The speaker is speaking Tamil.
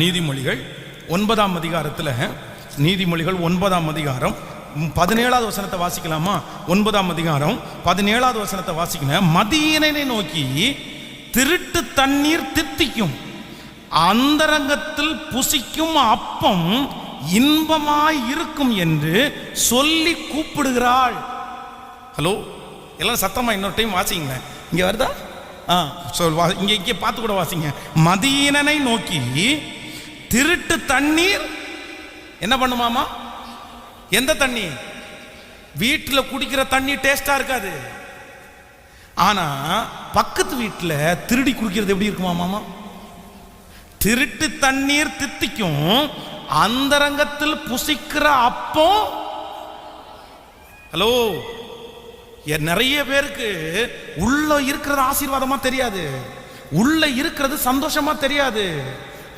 நீதிமொழிகள் 9ஆம் அதிகாரத்தில், நீதிமொழிகள் 9ஆம் அதிகாரம் 17வது வசனத்தை வாசிக்கலாமா? 9ஆம் அதிகாரம் 17வது வசனத்தை வாசிக்கணும். மதியீனனை நோக்கி திருட்டு தண்ணீர் தித்திக்கும், அந்தரங்கத்தில் புசிக்கும் அப்பம் இன்பமாய் இருக்கும் என்று சொல்லி கூப்பிடுகிறாள். ஹலோ, எல்லாம் சத்தமா இன்னொரு டைம் வாசிங்க. இங்க வருதா? இங்கே பார்த்து கூட வாசிங்க. மதியீனனை நோக்கி திருட்டு தண்ணீர் என்ன பண்ணுமாமா? எந்த தண்ணி? வீட்டில் குடிக்கிற தண்ணி டேஸ்டா இருக்காது, ஆனா பக்கத்து வீட்டில் திருடி குடிக்கிறது எப்படி இருக்குமா மாமா? திருட்டு தண்ணீர் தித்திக்கும், அந்தரங்கத்தில் புசிக்கிற அப்போ. ஹலோ, நிறைய பேருக்கு உள்ள இருக்கிறது ஆசீர்வாதமா தெரியாது, உள்ள இருக்கிறது சந்தோஷமா தெரியாது.